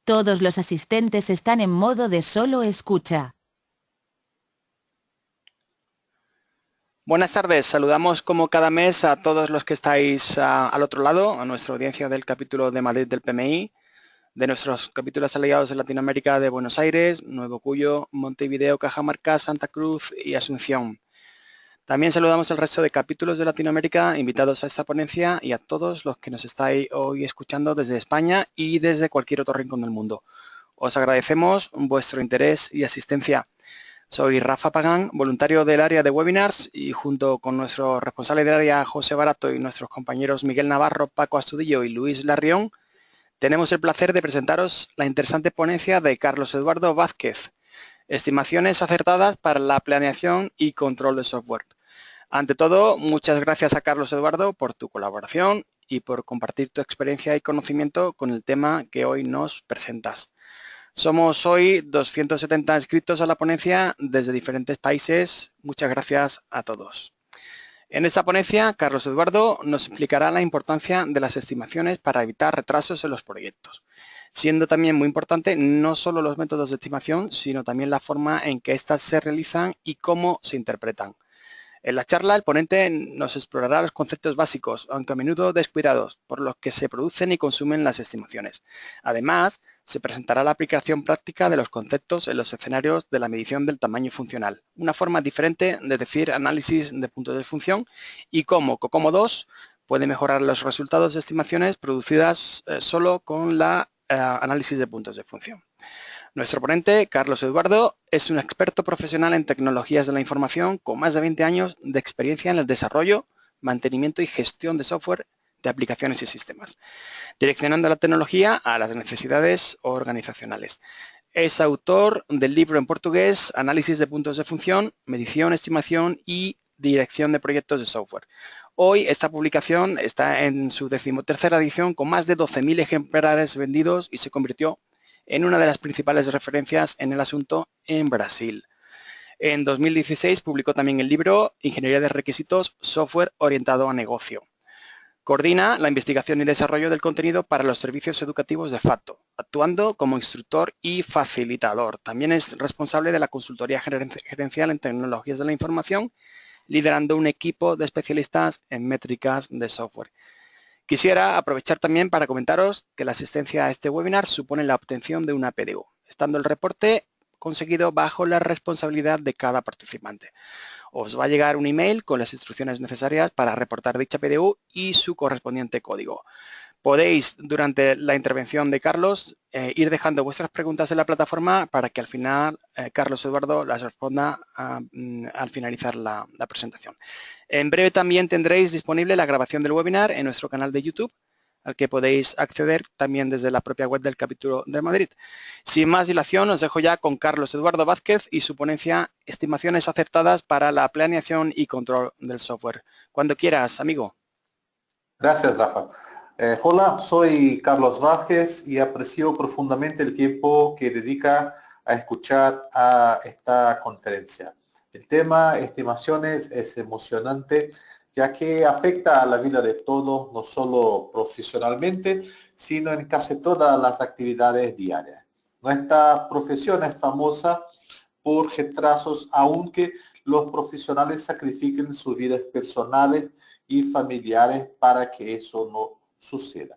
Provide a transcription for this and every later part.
Todos los asistentes están en modo de solo escucha. Buenas tardes, saludamos como cada mes a todos los que estáis al otro lado, a nuestra audiencia del capítulo de Madrid del PMI, de nuestros capítulos aliados en Latinoamérica de Buenos Aires, Nuevo Cuyo, Montevideo, Cajamarca, Santa Cruz y Asunción. También saludamos al resto de capítulos de Latinoamérica invitados a esta ponencia y a todos los que nos estáis hoy escuchando desde España y desde cualquier otro rincón del mundo. Os agradecemos vuestro interés y asistencia. Soy Rafa Pagán, voluntario del área de webinars y junto con nuestro responsable del área José Barato y nuestros compañeros Miguel Navarro, Paco Astudillo y Luis Larrión, tenemos el placer de presentaros la interesante ponencia de Carlos Eduardo Vázquez, Estimaciones acertadas para la planeación y control de software. Ante todo, muchas gracias a Carlos Eduardo por tu colaboración y por compartir tu experiencia y conocimiento con el tema que hoy nos presentas. Somos hoy 270 inscritos a la ponencia desde diferentes países. Muchas gracias a todos. En esta ponencia, Carlos Eduardo nos explicará la importancia de las estimaciones para evitar retrasos en los proyectos, siendo también muy importante no solo los métodos de estimación, sino también la forma en que éstas se realizan y cómo se interpretan. En la charla, el ponente nos explorará los conceptos básicos, aunque a menudo descuidados, por los que se producen y consumen las estimaciones. Además, se presentará la aplicación práctica de los conceptos en los escenarios de la medición del tamaño funcional, una forma diferente de decir análisis de puntos de función y cómo COCOMO 2 puede mejorar los resultados de estimaciones producidas solo con la análisis de puntos de función. Nuestro ponente, Carlos Eduardo, es un experto profesional en tecnologías de la información con más de 20 años de experiencia en el desarrollo, mantenimiento y gestión de software de aplicaciones y sistemas, direccionando la tecnología a las necesidades organizacionales. Es autor del libro en portugués Análisis de puntos de función, medición, estimación y dirección de proyectos de software. Hoy esta publicación está en su 13ª edición con más de 12.000 ejemplares vendidos y se convirtió en una de las principales referencias en el asunto en Brasil. En 2016 publicó también el libro Ingeniería de requisitos, software orientado a negocio. Coordina la investigación y desarrollo del contenido para los servicios educativos de FATO, actuando como instructor y facilitador. También es responsable de la consultoría gerencial en tecnologías de la información, liderando un equipo de especialistas en métricas de software. Quisiera aprovechar también para comentaros que la asistencia a este webinar supone la obtención de una PDU, estando el reporte conseguido bajo la responsabilidad de cada participante. Os va a llegar un email con las instrucciones necesarias para reportar dicha PDU y su correspondiente código. Podéis, durante la intervención de Carlos, ir dejando vuestras preguntas en la plataforma para que al final Carlos Eduardo las responda al finalizar la presentación. En breve también tendréis disponible la grabación del webinar en nuestro canal de YouTube, al que podéis acceder también desde la propia web del capítulo de Madrid. Sin más dilación, os dejo ya con Carlos Eduardo Vázquez y su ponencia Estimaciones acertadas para la planeación y control del software. Cuando quieras, amigo. Gracias, Rafa. Hola, soy Carlos Vázquez y aprecio profundamente el tiempo que dedica a escuchar a esta conferencia. El tema estimaciones es emocionante, ya que afecta a la vida de todos, no solo profesionalmente, sino en casi todas las actividades diarias. Nuestra profesión es famosa por retrasos, aunque los profesionales sacrifiquen sus vidas personales y familiares para que eso no suceda.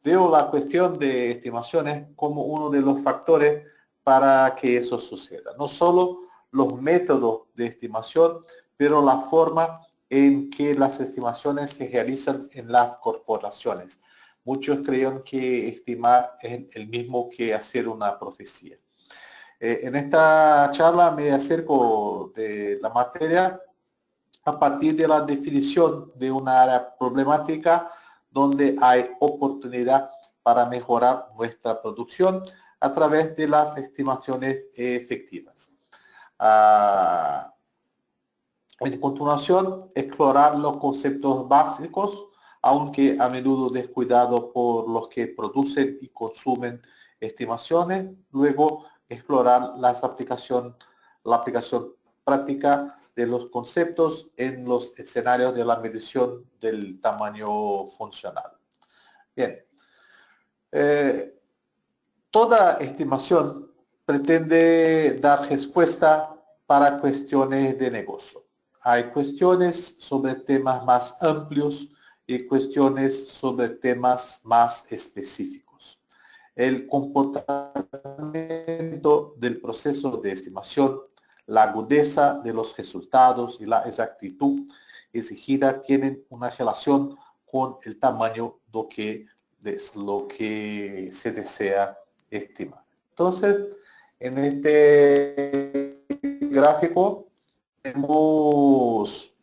Veo la cuestión de estimaciones como uno de los factores para que eso suceda. No solo los métodos de estimación, pero la forma en que las estimaciones se realizan en las corporaciones. Muchos creen que estimar es el mismo que hacer una profecía. En esta charla me acerco de la materia a partir de la definición de una área problemática donde hay oportunidad para mejorar nuestra producción a través de las estimaciones efectivas. En continuación, explorar los conceptos básicos, aunque a menudo descuidados por los que producen y consumen estimaciones. Luego, explorar la aplicación práctica de los conceptos en los escenarios de la medición del tamaño funcional. Bien. Toda estimación pretende dar respuesta para cuestiones de negocio. Hay cuestiones sobre temas más amplios y cuestiones sobre temas más específicos. El comportamiento del proceso de estimación, la agudeza de los resultados y la exactitud exigida tienen una relación con el tamaño de lo que se desea estimar. Entonces, en este gráfico tenemos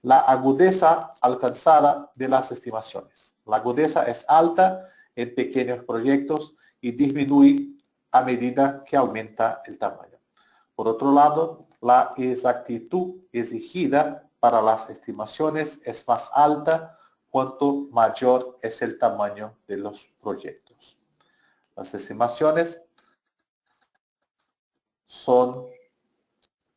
la agudeza alcanzada de las estimaciones. La agudeza es alta en pequeños proyectos y disminuye a medida que aumenta el tamaño. Por otro lado, la exactitud exigida para las estimaciones es más alta cuanto mayor es el tamaño de los proyectos. Las estimaciones son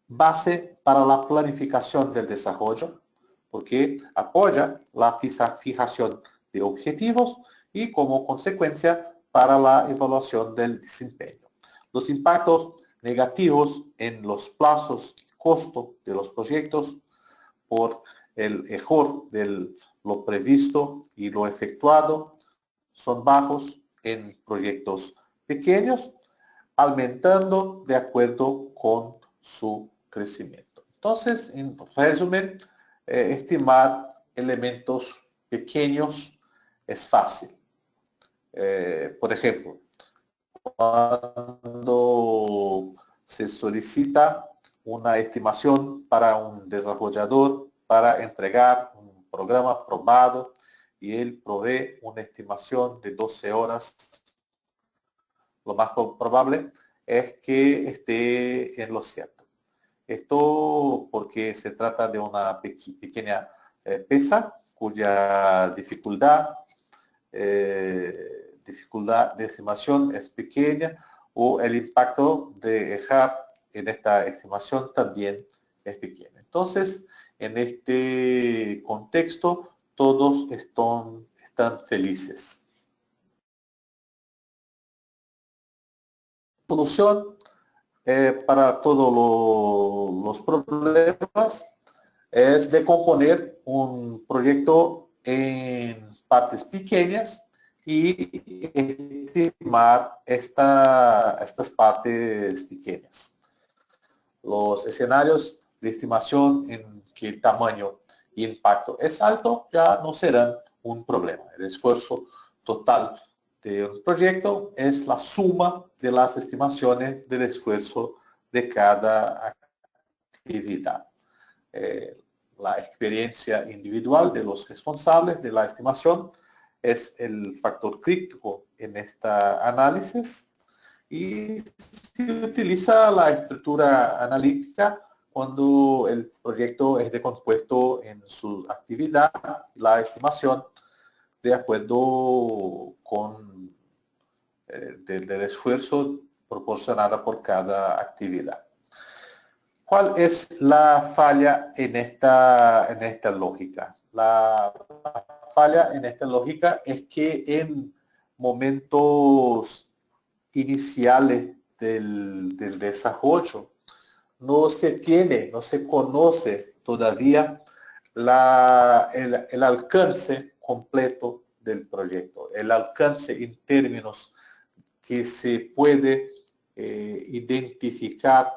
base para la planificación del desarrollo, porque apoya la fijación de objetivos y como consecuencia para la evaluación del desempeño. Los impactos negativos en los plazos y costo de los proyectos por el error de lo previsto y lo efectuado son bajos en proyectos pequeños, aumentando de acuerdo con su crecimiento. Entonces, en resumen, estimar elementos pequeños es fácil. Por ejemplo, cuando se solicita una estimación para un desarrollador para entregar un programa probado y él provee una estimación de 12 horas, lo más probable es que esté en lo cierto. Esto porque se trata de una pequeña pieza cuya dificultad de estimación es pequeña o el impacto de errar en esta estimación también es pequeño. Entonces, en este contexto, todos están felices. Solución para todos los problemas es decomponer un proyecto en partes pequeñas y estimar estas partes pequeñas. Los escenarios de estimación en que el tamaño y impacto es alto ya no serán un problema. El esfuerzo total de un proyecto es la suma de las estimaciones del esfuerzo de cada actividad. La experiencia individual de los responsables de la estimación es el factor crítico en este análisis y se utiliza la estructura analítica cuando el proyecto es decompuesto en su actividad, la estimación de acuerdo con del esfuerzo proporcionado por cada actividad. ¿Cuál es la falla en esta lógica? La falla en esta lógica es que en momentos iniciales del desarrollo no se conoce todavía el alcance completo del proyecto, el alcance en términos que se puede identificar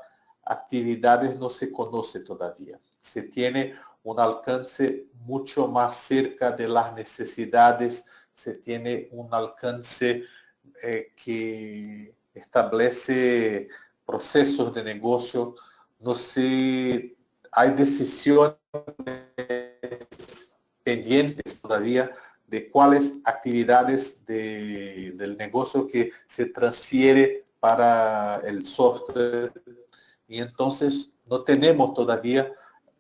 actividades no se conoce todavía. Se tiene un alcance mucho más cerca de las necesidades, se tiene un alcance que establece procesos de negocio, hay decisiones pendientes todavía de cuáles actividades del negocio que se transfiere para el software. Y entonces no tenemos todavía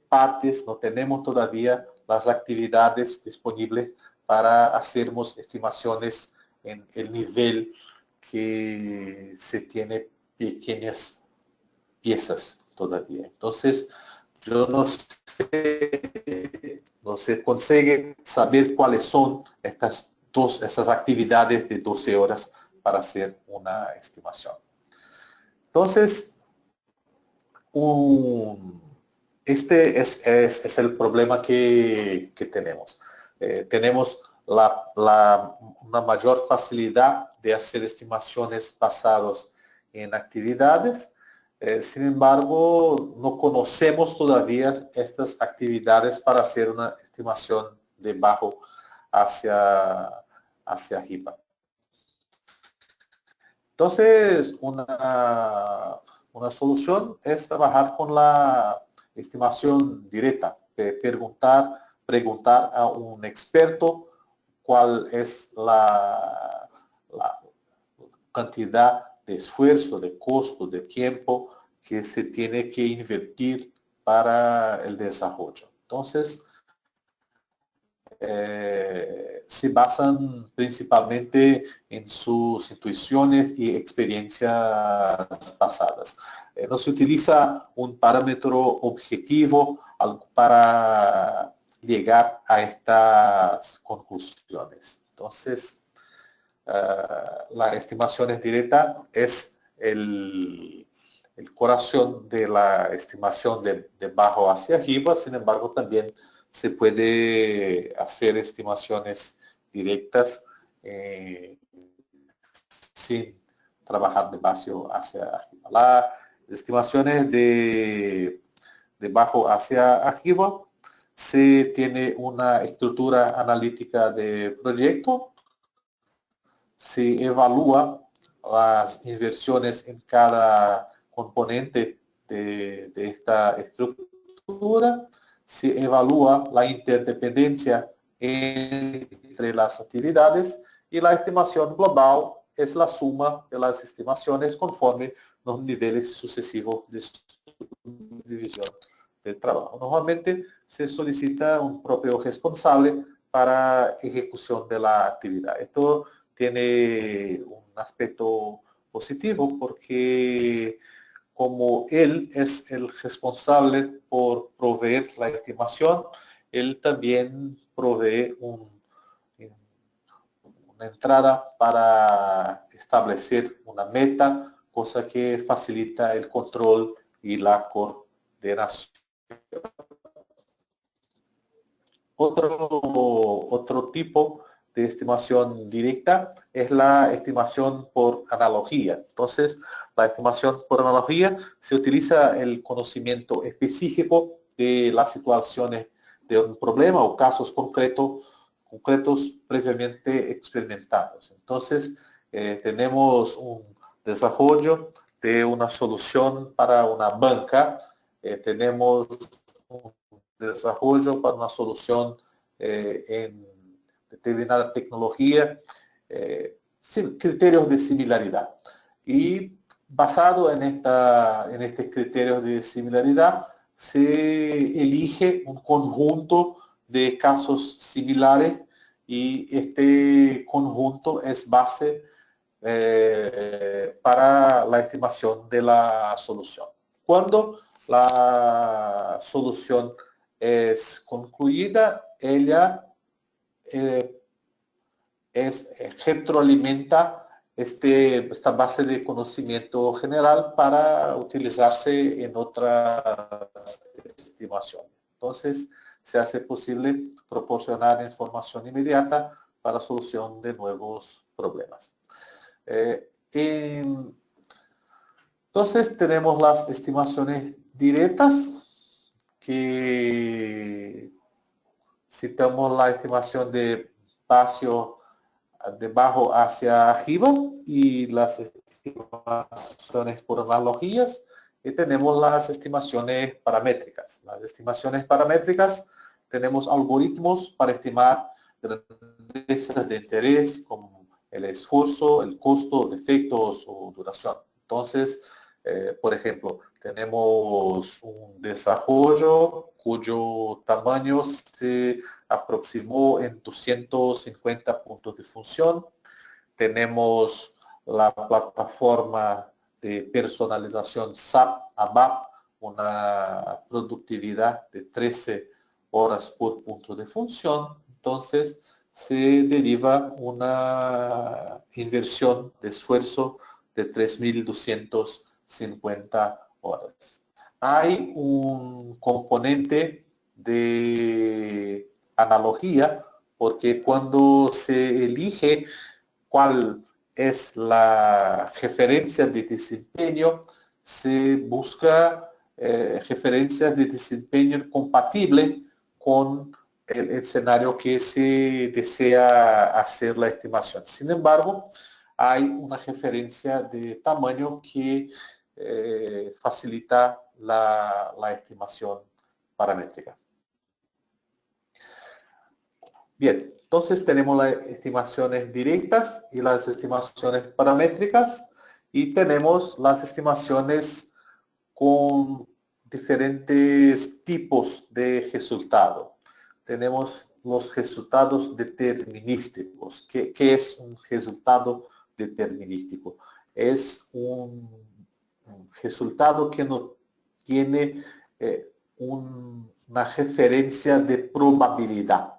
partes, no tenemos todavía las actividades disponibles para hacernos estimaciones en el nivel que se tiene pequeñas piezas todavía. Entonces, yo no se consigue saber cuáles son estas actividades de 12 horas para hacer una estimación. Entonces, este es el problema que tenemos. Tenemos una mayor facilidad de hacer estimaciones basadas en actividades. Sin embargo, no conocemos todavía estas actividades para hacer una estimación de bajo hacia arriba. Entonces, una solución es trabajar con la estimación directa, preguntar a un experto cuál es la cantidad de esfuerzo, de costo, de tiempo que se tiene que invertir para el desarrollo. Entonces, se basan principalmente en sus intuiciones y experiencias pasadas. No se utiliza un parámetro objetivo para llegar a estas conclusiones. Entonces, la estimación directa es el corazón de la estimación de bajo hacia arriba. Sin embargo, también se puede hacer estimaciones directas sin trabajar de bajo hacia arriba. Las estimaciones de bajo hacia arriba se tiene una estructura analítica de proyecto, se evalúa las inversiones en cada componente de esta estructura, se evalúa la interdependencia entre las actividades y la estimación global es la suma de las estimaciones conforme los niveles sucesivos de subdivisión del trabajo. Normalmente se solicita un propio responsable para ejecución de la actividad. Esto tiene un aspecto positivo porque como él es el responsable por proveer la estimación, él también provee una entrada para establecer una meta, cosa que facilita el control y la coordinación. Otro tipo de estimación directa es la estimación por analogía. Entonces, la estimación por analogía se utiliza el conocimiento específico de las situaciones de un problema o casos concretos previamente experimentados. Entonces, tenemos un desarrollo de una solución para una banca, tenemos un desarrollo para una solución en determinada tecnología, criterios de similaridad. Y basado en estos criterios de similaridad, se elige un conjunto de casos similares y este conjunto es base para la estimación de la solución. Cuando la solución es concluida, ella retroalimenta esta base de conocimiento general para utilizarse en otras estimaciones. Entonces, se hace posible proporcionar información inmediata para solución de nuevos problemas. Entonces, tenemos las estimaciones directas, que citamos la estimación de bajo hacia arriba y las estimaciones por analogías, y tenemos las estimaciones paramétricas. Las estimaciones paramétricas tenemos algoritmos para estimar grandezas de interés como el esfuerzo, el costo, defectos o duración. Entonces, por ejemplo, tenemos un desarrollo cuyo tamaño se aproximó en 250 puntos de función. Tenemos la plataforma de personalización SAP ABAP, una productividad de 13 horas por punto de función. Entonces, se deriva una inversión de esfuerzo de 3.250 horas. Hay un componente de analogía, porque cuando se elige cuál es la referencia de desempeño, se busca referencias de desempeño compatible con el escenario que se desea hacer la estimación. Sin embargo, hay una referencia de tamaño que facilita la estimación paramétrica. Bien, entonces tenemos las estimaciones directas y las estimaciones paramétricas, y tenemos las estimaciones con diferentes tipos de resultado. Tenemos los resultados determinísticos. ¿Qué es un resultado determinístico? Es un resultado que no tiene una referencia de probabilidad.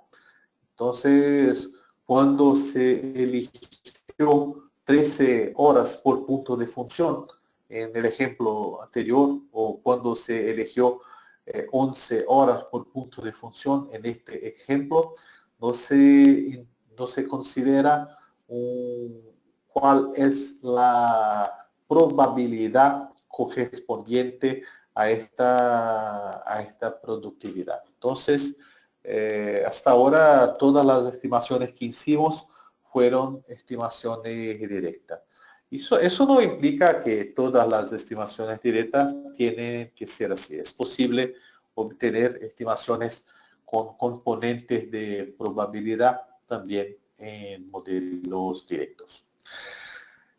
Entonces, cuando se eligió 13 horas por punto de función en el ejemplo anterior, o cuando se eligió 11 horas por punto de función en este ejemplo, no se considera cuál es la probabilidad correspondiente a esta productividad. Entonces, hasta ahora todas las estimaciones que hicimos fueron estimaciones directas. Eso no implica que todas las estimaciones directas tienen que ser así. Es posible obtener estimaciones con componentes de probabilidad también en modelos directos.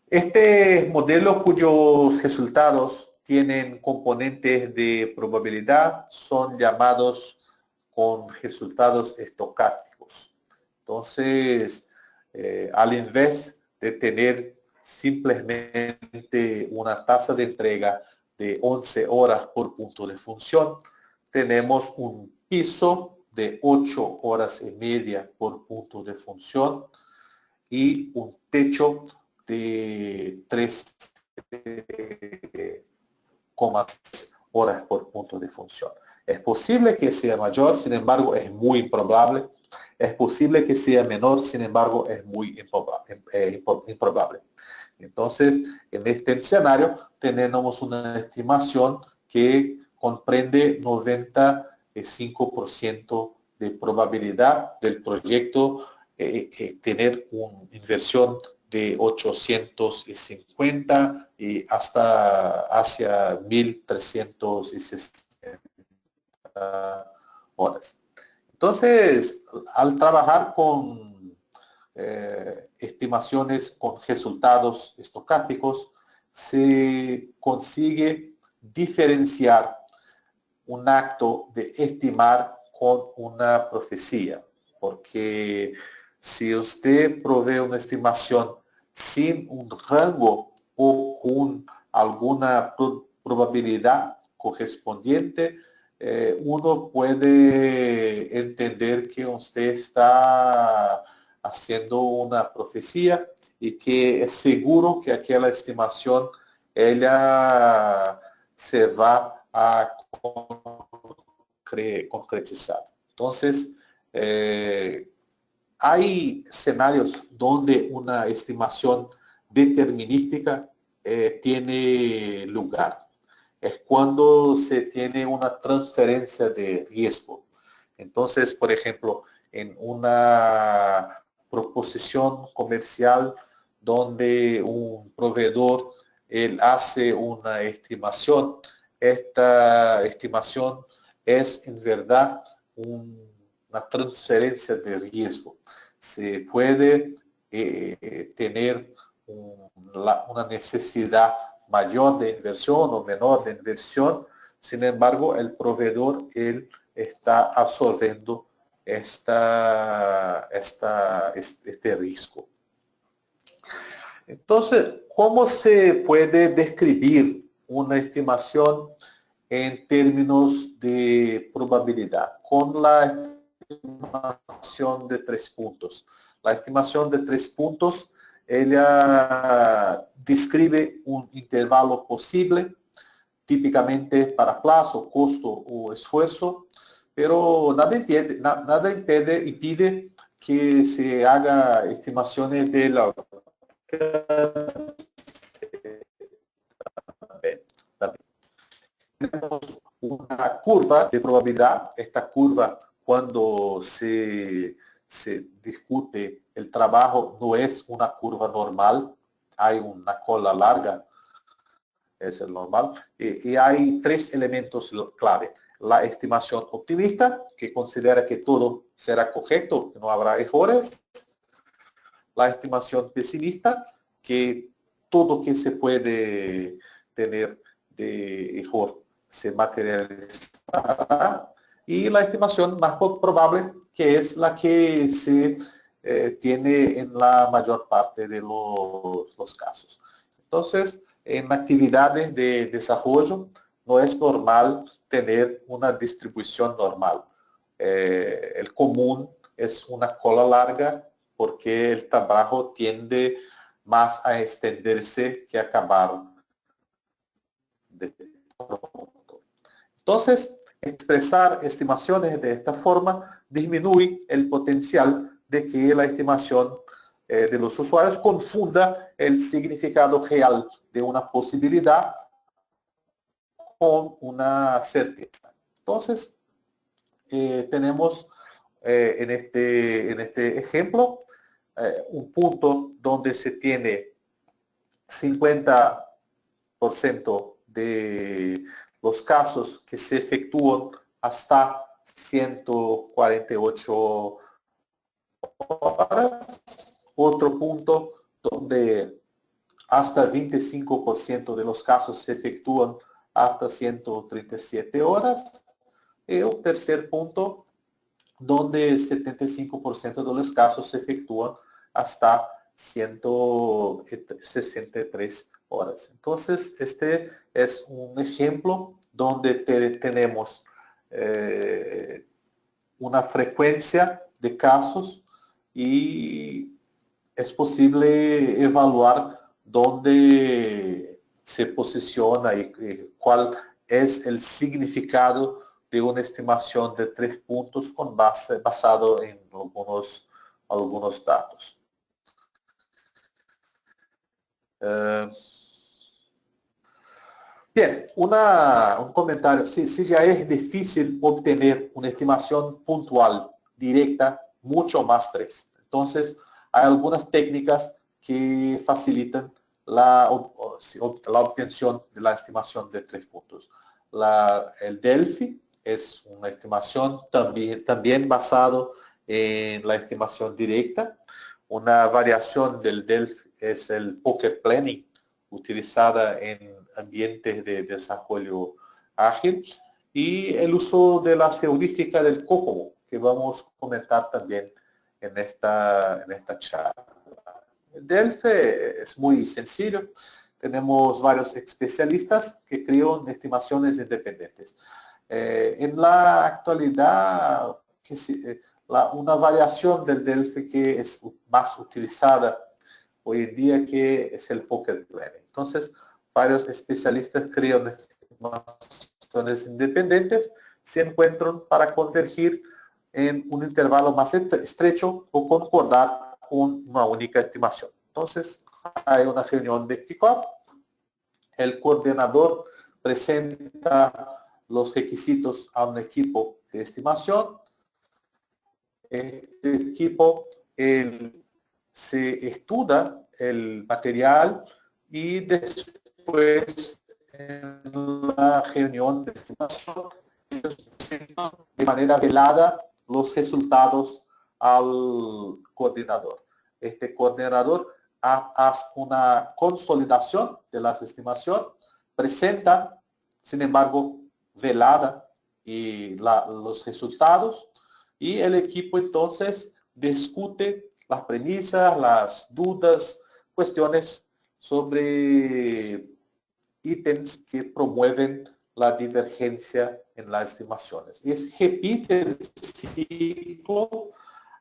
Este modelo cuyos resultados tienen componentes de probabilidad son llamados con resultados estocásticos. Entonces, al invés de tener simplemente una tasa de entrega de 11 horas por punto de función, tenemos un piso de 8 horas y media por punto de función y un techo de 3,6 horas por punto de función. Es posible que sea mayor, sin embargo, es muy improbable. Es posible que sea menor, sin embargo, es muy improbable. Entonces, en este escenario, tenemos una estimación que comprende 95% de probabilidad del proyecto tener una inversión de 850 y hasta hacia 1.360 horas. Entonces, al trabajar con estimaciones con resultados estocásticos, se consigue diferenciar un acto de estimar con una profecía, porque si usted provee una estimación sin un rango o con alguna probabilidad correspondiente, uno puede entender que usted está haciendo una profecía y que es seguro que aquella estimación ella se va a concretizar. Entonces, hay escenarios donde una estimación determinística tiene lugar. Es cuando se tiene una transferencia de riesgo. Entonces, por ejemplo, en una proposición comercial donde un proveedor él hace una estimación, esta estimación es en verdad una transferencia de riesgo. Se puede tener una necesidad mayor de inversión o menor de inversión, sin embargo, el proveedor él está absorbiendo este riesgo. Entonces, ¿cómo se puede describir una estimación en términos de probabilidad? Con la estimación de 3 puntos. La estimación de 3 puntos, ella describe un intervalo posible, típicamente para plazo, costo o esfuerzo, pero nada impide que se haga estimaciones de la tenemos una curva de probabilidad. Esta curva, cuando se discute el trabajo, no es una curva normal, hay una cola larga, es el normal, y hay 3 elementos clave. La estimación optimista, que considera que todo será correcto, que no habrá errores. La estimación pesimista, que todo que se puede tener de error se materializará. Y la estimación más probable, que es la que se tiene en la mayor parte de los casos. Entonces, en actividades de desarrollo, no es normal tener una distribución normal. El común es una cola larga, porque el trabajo tiende más a extenderse que a acabar de pronto. Entonces, expresar estimaciones de esta forma disminuye el potencial de que la estimación de los usuarios confunda el significado real de una posibilidad con una certeza. Entonces, tenemos en este ejemplo un punto donde se tiene 50% de los casos que se efectúan hasta 148 horas. Otro punto donde hasta 25% de los casos se efectúan hasta 137 horas. Y el tercer punto, donde 75% de los casos se efectúan hasta 163 horas. Entonces, este es un ejemplo donde tenemos una frecuencia de casos y es posible evaluar dónde se posiciona y cuál es el significado de una estimación de 3 puntos basado en algunos datos. Bien, un comentario. Si ya es difícil obtener una estimación puntual, directa, mucho más 3. Entonces, hay algunas técnicas que facilitan la obtención de la estimación de 3 puntos. El Delphi es una estimación también basado en la estimación directa. Una variación del Delphi es el Poker Planning, utilizada en ambientes de desarrollo ágil, y el uso de la heurística del COCOMO, que vamos a comentar también en esta charla. El Delphi es muy sencillo. Tenemos varios especialistas que crean estimaciones independientes. En la actualidad, una variación del Delphi que es más utilizada hoy en día, que es el Poker Planning. Entonces, varios especialistas crean estimaciones independientes, se encuentran para convergir en un intervalo más estrecho o concordar con una única estimación. Entonces, hay una reunión de kickoff. El coordinador presenta los requisitos a un equipo de estimación. El equipo se estudia el material y después en la reunión de estimación de manera velada los resultados al coordinador. Este coordinador hace una consolidación de las estimaciones, presenta, sin embargo, velada y los resultados, y el equipo entonces discute las premisas, las dudas, cuestiones sobre ítems que promueven la divergencia en las estimaciones. Y repite el ciclo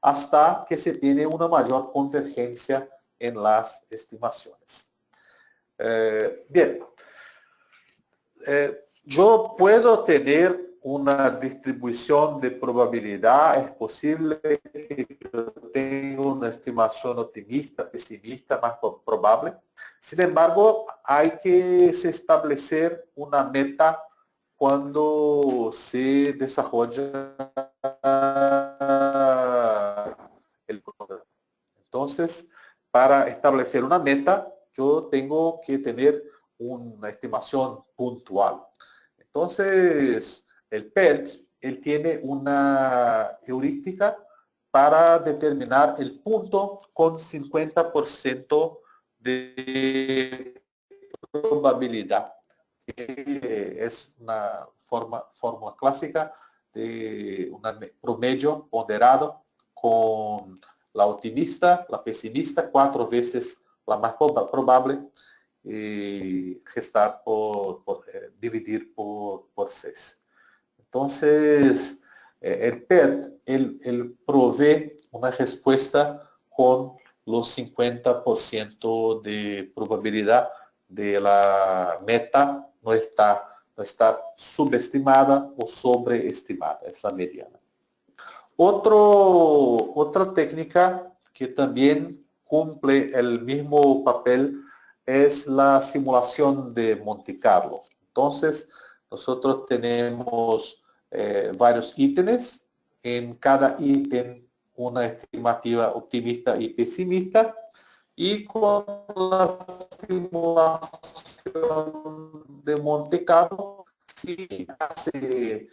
hasta que se tiene una mayor convergencia en las estimaciones. Bien, yo puedo tener una distribución de probabilidad. Es posible que yo tenga una estimación optimista, pesimista, más probable. Sin embargo, hay que establecer una meta cuando se desarrolla el programa. Entonces, para establecer una meta, yo tengo que tener una estimación puntual. Entonces, el PERT, él tiene una heurística para determinar el punto con 50% de probabilidad. Es una fórmula clásica de un promedio ponderado con la optimista, la pesimista, 4 veces la más probable, y gestar dividir por 6. Entonces, el PERT, él provee una respuesta con los 50% de probabilidad de la meta no está subestimada o sobreestimada, es la mediana. Otra técnica que también cumple el mismo papel es la simulación de Monte Carlo. Entonces, nosotros tenemos varios ítems. En cada ítem una estimativa optimista y pesimista. Y con la simulación de Monte Carlo, si hace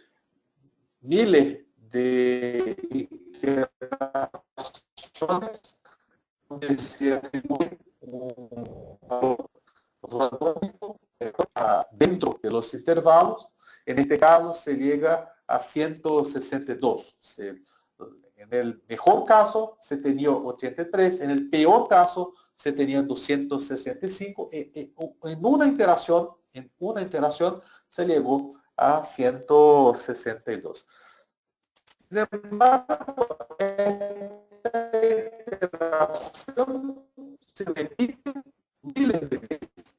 miles de iteraciones donde se atribuye un valor randómico dentro de los intervalos. En este caso se llega a 162. En el mejor caso se tenía 83, en el peor caso se tenía 265. En una iteración se llegó a 162. Sin embargo, esta iteración se repite miles de veces.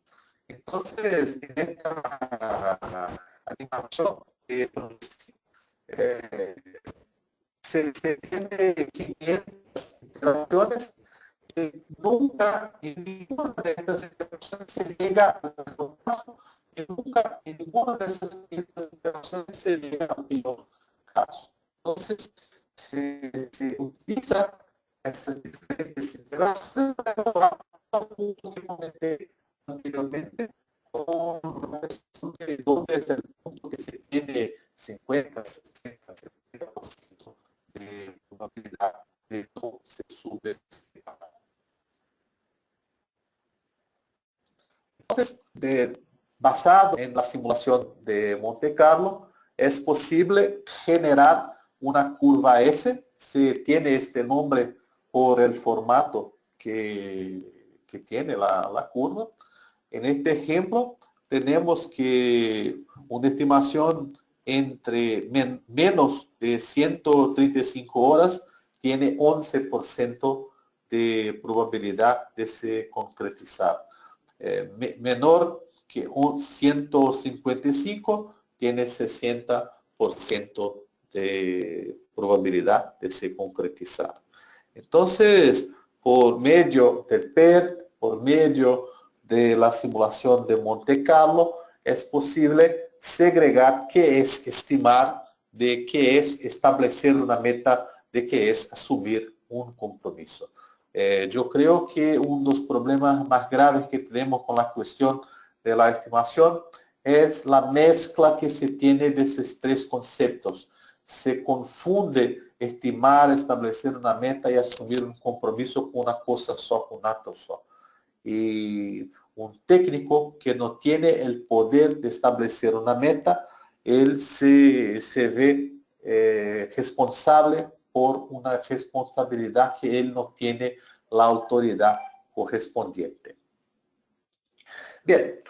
Entonces, en esta animación se tiene 500 iteraciones y nunca en ninguna de estas iteraciones se llega al mejor caso y nunca en ninguna de esas 500 iteraciones se llega al peor caso. Entonces, se utiliza esas diferentes iteraciones para lograr un punto que comenté anteriormente, con una cuestión de dónde es el punto que se tiene 50, 60, 70% de probabilidad de no se subestimar. Entonces, basado en la simulación de Monte Carlo, es posible generar una curva S. Se tiene este nombre por el formato que tiene la curva. En este ejemplo, tenemos que una estimación entre menos de 135 horas tiene 11% de probabilidad de se concretizar. Menor que 155 tiene 60% de probabilidad de se concretizar. Entonces, por medio del PERT, por medio de la simulación de Monte Carlo, es posible segregar qué es estimar, de qué es establecer una meta, de qué es asumir un compromiso. Yo creo que uno de los problemas más graves que tenemos con la cuestión de la estimación es la mezcla que se tiene de esos tres conceptos. Se confunde estimar, establecer una meta y asumir un compromiso con una cosa só, con un acto só. Y un técnico que no tiene el poder de establecer una meta, él se ve responsable por una responsabilidad que él no tiene la autoridad correspondiente. Bien,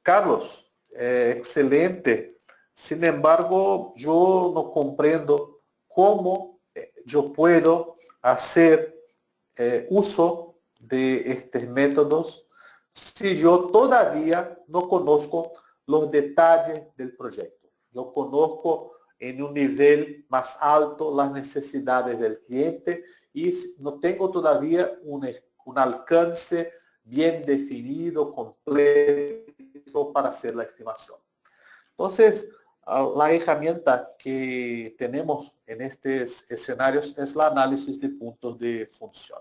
Carlos, excelente. Sin embargo, yo no comprendo cómo yo puedo hacer uso de estos métodos si yo todavía no conozco los detalles del proyecto. Yo conozco en un nivel más alto las necesidades del cliente y no tengo todavía un alcance bien definido, completo para hacer la estimación. Entonces, la herramienta que tenemos en estos escenarios es el análisis de puntos de función.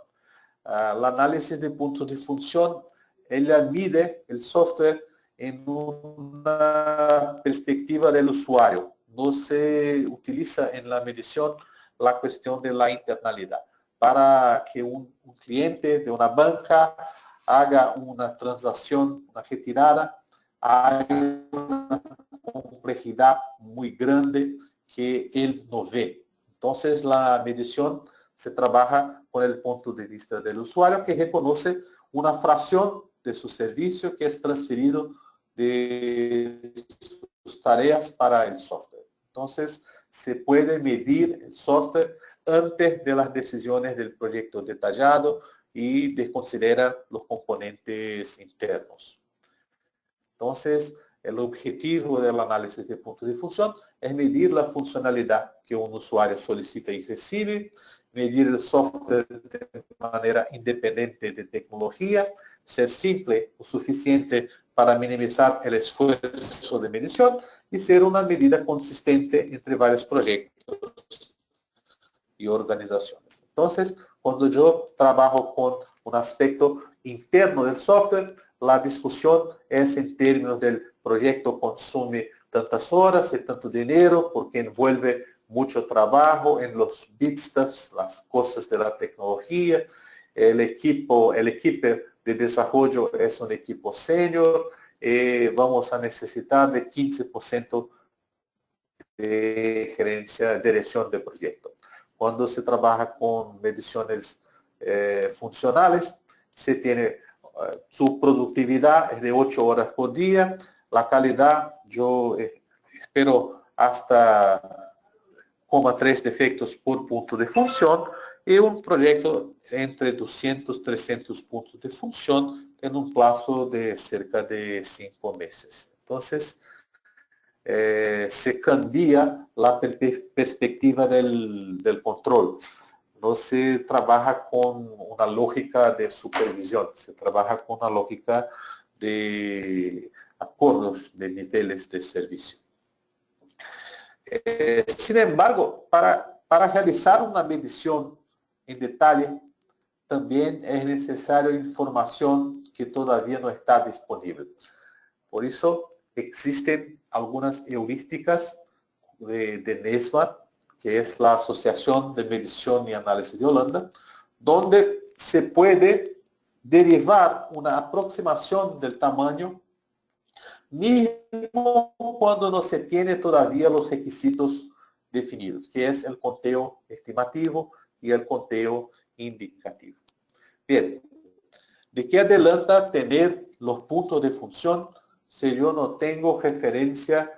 El análisis de puntos de función, ella mide el software en una perspectiva del usuario. No se utiliza en la medición la cuestión de la internalidad. Para que un cliente de una banca haga una transacción, una retirada, hay una complejidad muy grande que él no ve. Entonces, la medición se trabaja con el punto de vista del usuario, que reconoce una fracción de su servicio que es transferido de sus tareas para el software. Entonces, se puede medir el software antes de las decisiones del proyecto detallado y desconsidera los componentes internos. Entonces, el objetivo del análisis de puntos de función es medir la funcionalidad que un usuario solicita y recibe, medir el software de manera independiente de tecnología, ser simple o suficiente para minimizar el esfuerzo de medición y ser una medida consistente entre varios proyectos y organizaciones. Entonces, cuando yo trabajo con un aspecto interno del software, la discusión es en términos del proyecto consume tantas horas y tanto dinero porque envuelve mucho trabajo en los bitstuffs, las cosas de la tecnología. El equipo de desarrollo es un equipo senior. Vamos a necesitar de 15% de gerencia, dirección de proyecto. Cuando se trabaja con mediciones funcionales, se tiene su productividad es de 8 horas por día, la calidad yo espero hasta 0,3 defectos por punto de función y un proyecto entre 200 y 300 puntos de función en un plazo de cerca de 5 meses. Entonces, se cambia la perspectiva del control. No se trabaja con una lógica de supervisión, se trabaja con una lógica de acuerdos de niveles de servicio. Sin embargo, para realizar una medición en detalle, también es necesario información que todavía no está disponible. Por eso existen algunas heurísticas de NESMA, que es la Asociación de Medición y Análisis de Holanda, donde se puede derivar una aproximación del tamaño mismo cuando no se tiene todavía los requisitos definidos, que es el conteo estimativo y el conteo indicativo. Bien, ¿de qué adelanta tener los puntos de función si yo no tengo referencia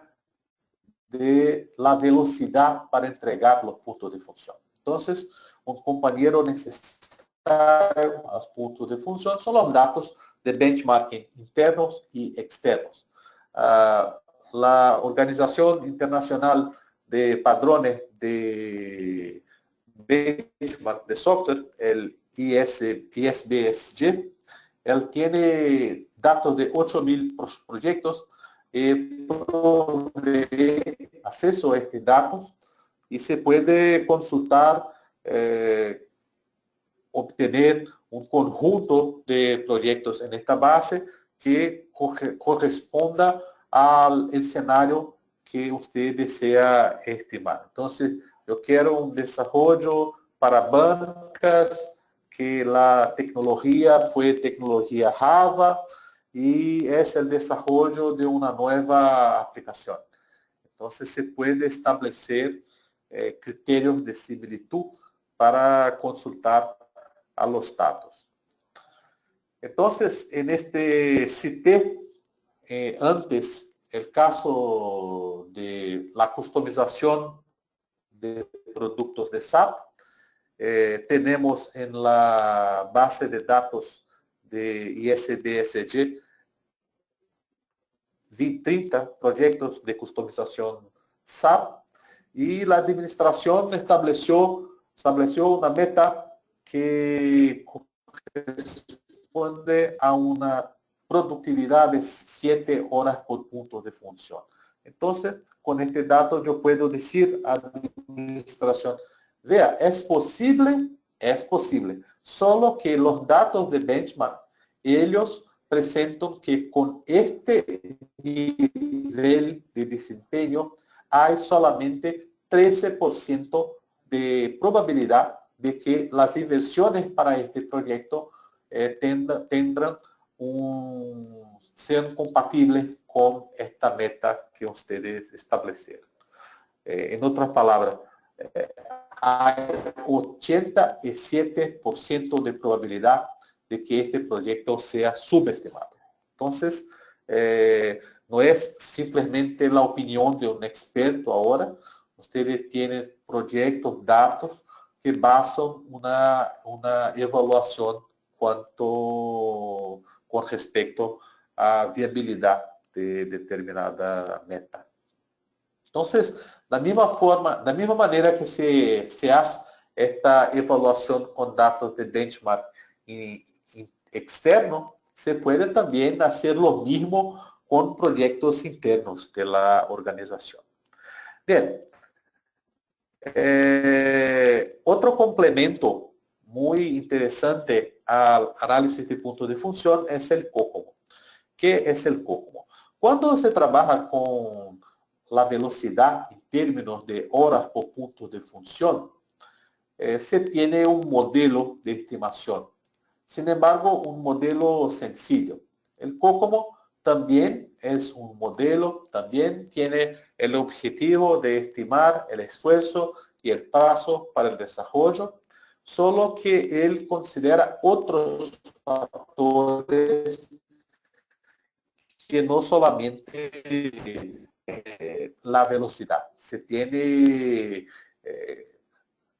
de la velocidad para entregar los puntos de función? Entonces, un compañero necesario a los puntos de función son los datos de benchmarking internos y externos. La Organización Internacional de Padrones de Benchmark de Software, el ISBSG, él tiene datos de 8.000 proyectos y provee acceso a estos datos y se puede consultar, obtener un conjunto de proyectos en esta base que corresponda al escenario que usted desea estimar. Entonces, yo quiero un desarrollo para bancas, que la tecnología fue tecnología Java y es el desarrollo de una nueva aplicación. Entonces, se puede establecer criterios de similitud para consultar a los datos. Entonces, en este cité antes el caso de la customización de productos de SAP, tenemos en la base de datos de ISBSG 30 proyectos de customización SAP y la administración estableció una meta que corresponde a una productividad de 7 horas por punto de función. Entonces, con este dato yo puedo decir a la administración, vea, es posible, solo que los datos de benchmark, ellos presentan que con este nivel de desempeño hay solamente 13% de probabilidad de que las inversiones para este proyecto tendrán sean compatibles con esta meta que ustedes establecieron. En otras palabras, hay 87% de probabilidad de que este proyecto sea subestimado. Entonces, no es simplemente la opinión de un experto ahora. Ustedes tienen proyectos, datos que basan una evaluación con respecto a viabilidad de determinada meta. Entonces, da misma manera que se hace esta evaluación con datos de benchmark externo, se puede también hacer lo mismo con proyectos internos de la organización. Bien, otro complemento muy interesante al análisis de punto de función es el COCOMO. ¿Qué es el COCOMO? Cuando se trabaja con la velocidad en términos de horas por punto de función, se tiene un modelo de estimación. Sin embargo, un modelo sencillo. El COCOMO también es un modelo, también tiene el objetivo de estimar el esfuerzo y el plazo para el desarrollo, solo que él considera otros factores que no solamente la velocidad. Se tiene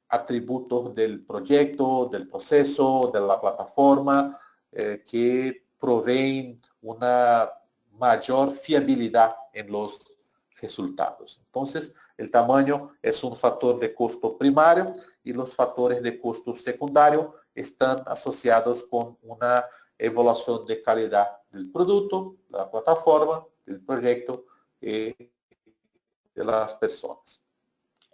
atributos del proyecto, del proceso, de la plataforma, que proveen una mayor fiabilidad en los resultados. Entonces, el tamaño es un factor de costo primario y los factores de costo secundario están asociados con una evaluación de calidad del producto, de la plataforma, del proyecto y de las personas.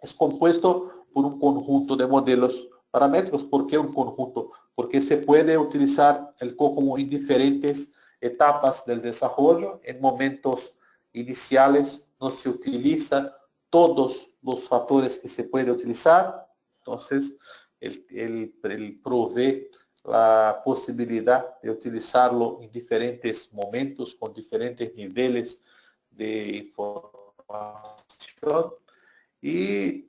Es compuesto por un conjunto de modelos parámetros. ¿Por qué un conjunto? Porque se puede utilizar el COCOMO en diferentes etapas del desarrollo. En momentos iniciales no se utilizan todos los factores que se puede utilizar. Entonces, él provee la posibilidad de utilizarlo en diferentes momentos, con diferentes niveles de información. Y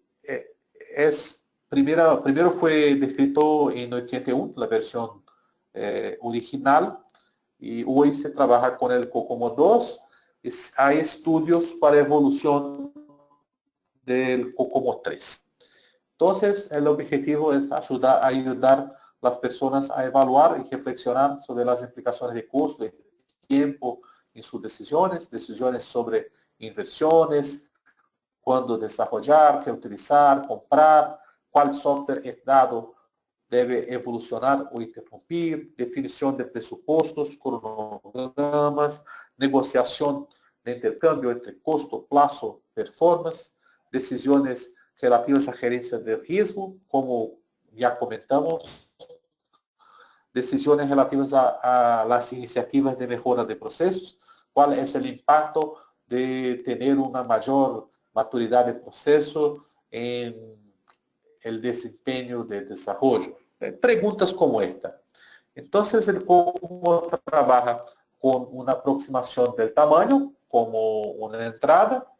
primero fue descrito en 81, la versión original, y hoy se trabaja con el COCOMO 2. Hay estudios para evolución del COCOMO 3. Entonces, el objetivo es ayudar a las personas a evaluar y reflexionar sobre las implicaciones de costo y tiempo en sus decisiones sobre inversiones, cuándo desarrollar, qué utilizar, comprar, cuál software dado debe evolucionar o interrumpir, definición de presupuestos, cronogramas, negociación de intercambio entre costo, plazo, performance, decisiones relativas a gerencia de riesgo, como ya comentamos, decisiones relativas a las iniciativas de mejora de procesos, cuál es el impacto de tener una mayor maturidad de proceso en el desempeño de desarrollo. Preguntas como esta. Entonces, el COCOMO trabaja con una aproximación del tamaño como una entrada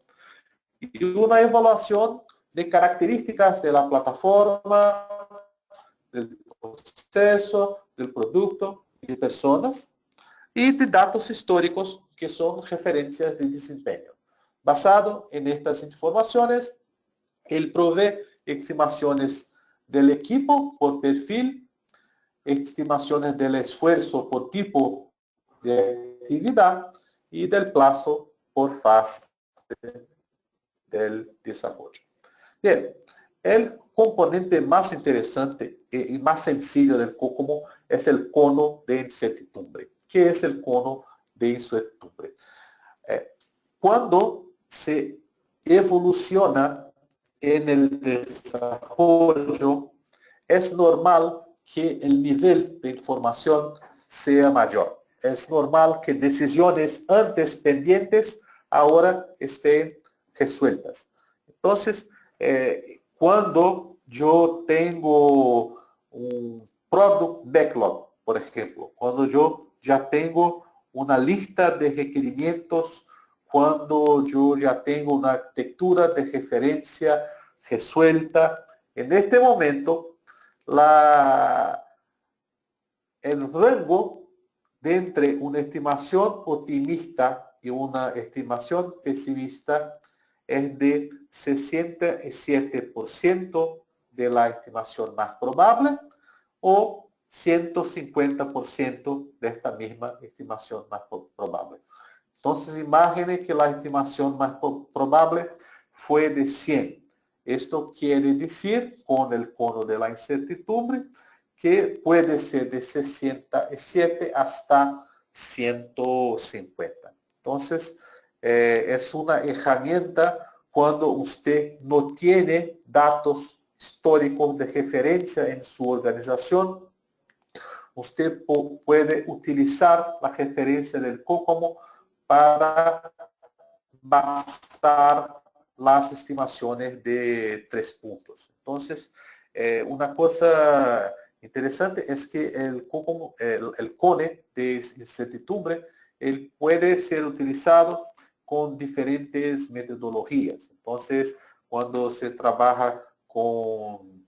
y una evaluación de características de la plataforma, del proceso, del producto y de personas, y de datos históricos que son referencias de desempeño. Basado en estas informaciones, él provee estimaciones del equipo por perfil, estimaciones del esfuerzo por tipo de actividad y del plazo por fase del desarrollo. Bien, el componente más interesante y más sencillo del COCOMO es el cono de incertidumbre. ¿Qué es el cono de incertidumbre? Cuando se evoluciona en el desarrollo, es normal que el nivel de información sea mayor. Es normal que decisiones antes pendientes ahora estén resueltas. Entonces, cuando yo tengo un product backlog, por ejemplo, cuando yo ya tengo una lista de requerimientos, cuando yo ya tengo una arquitectura de referencia resuelta, en este momento el rango de entre una estimación optimista y una estimación pesimista es de 67% de la estimación más probable o 150% de esta misma estimación más probable. Entonces, imagine que la estimación más probable fue de 100. Esto quiere decir, con el cono de la incertidumbre, que puede ser de 67 hasta 150. Entonces, es una herramienta cuando usted no tiene datos históricos de referencia en su organización. Usted puede utilizar la referencia del COCOMO para basar las estimaciones de 3 puntos. Entonces, una cosa interesante es que el CONE de incertidumbre, él puede ser utilizado con diferentes metodologías. Entonces, cuando se trabaja con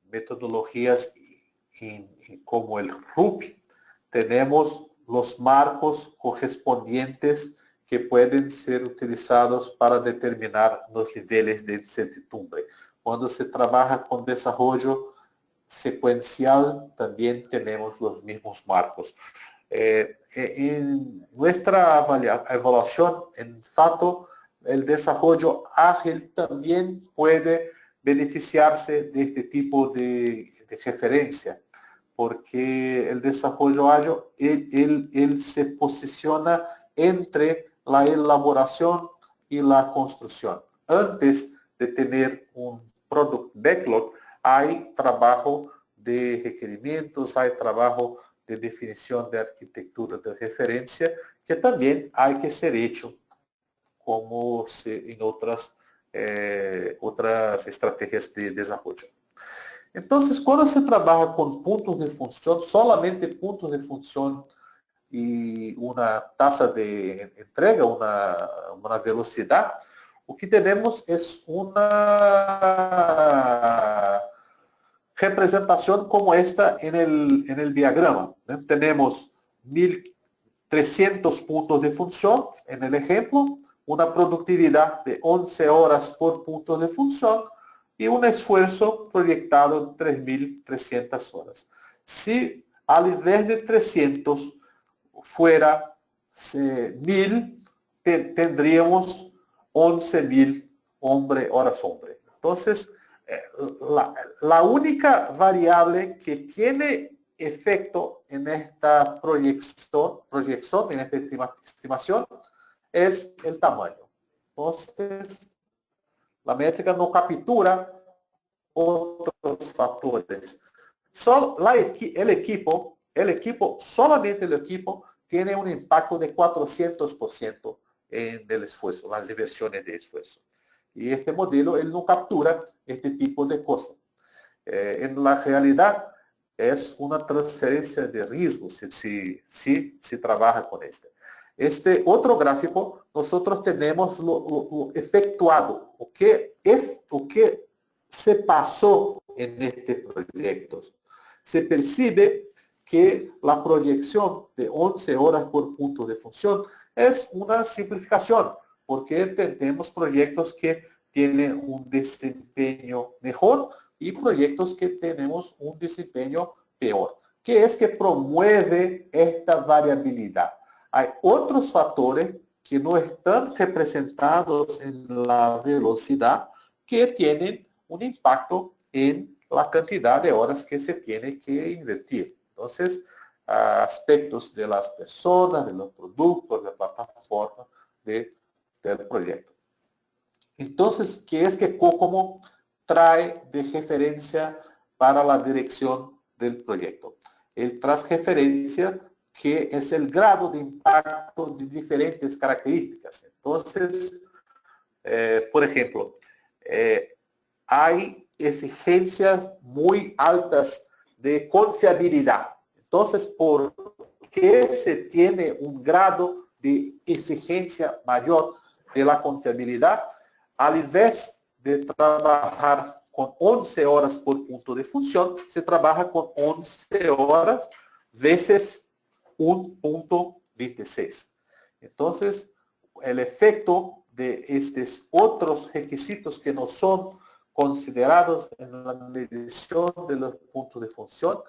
metodologías como el RUP, tenemos los marcos correspondientes que pueden ser utilizados para determinar los niveles de incertidumbre. Cuando se trabaja con desarrollo secuencial, también tenemos los mismos marcos. En nuestra evaluación, en FATO, el desarrollo ágil también puede beneficiarse de este tipo de referencia, porque el desarrollo ágil, él se posiciona entre la elaboración y la construcción. Antes de tener un product backlog, hay trabajo de requerimientos, hay trabajo de definición de arquitectura de referencia, que también hay que ser hecho como en otras estrategias de desarrollo. Entonces, cuando se trabaja con puntos de función, solamente puntos de función y una tasa de entrega, una velocidad, o que tenemos es una representación como esta en el diagrama. Tenemos 1300 puntos de función en el ejemplo, una productividad de 11 horas por punto de función y un esfuerzo proyectado en 3300 horas. Si al invés de 300 fuera 1000, tendríamos 11.000 horas hombre. Entonces, la única variable que tiene efecto en esta proyección, en esta estimación, es el tamaño. Entonces, la métrica no captura otros factores. Solamente el equipo tiene un impacto de 400% en el esfuerzo, las inversiones de esfuerzo. Y este modelo, él no captura este tipo de cosas. En la realidad, es una transferencia de riesgo si se trabaja con este. Este otro gráfico, nosotros tenemos lo efectuado, o que se pasó en este proyecto. Se percibe que la proyección de 11 horas por punto de función es una simplificación, porque tenemos proyectos que tienen un desempeño mejor y proyectos que tenemos un desempeño peor. ¿Qué es que promueve esta variabilidad? Hay otros factores que no están representados en la velocidad que tienen un impacto en la cantidad de horas que se tiene que invertir. Entonces, aspectos de las personas, de los productos, de la plataforma del proyecto. Entonces, ¿qué es que COCOMO trae de referencia para la dirección del proyecto? Él trae referencia que es el grado de impacto de diferentes características. Entonces, por ejemplo, hay exigencias muy altas de confiabilidad. Entonces, ¿por qué se tiene un grado de exigencia mayor de la confiabilidad? Al invés de trabajar con 11 horas por punto de función, se trabaja con 11 horas veces 1.26. Entonces, el efecto de estos otros requisitos que no son considerados en la medición de los puntos de función,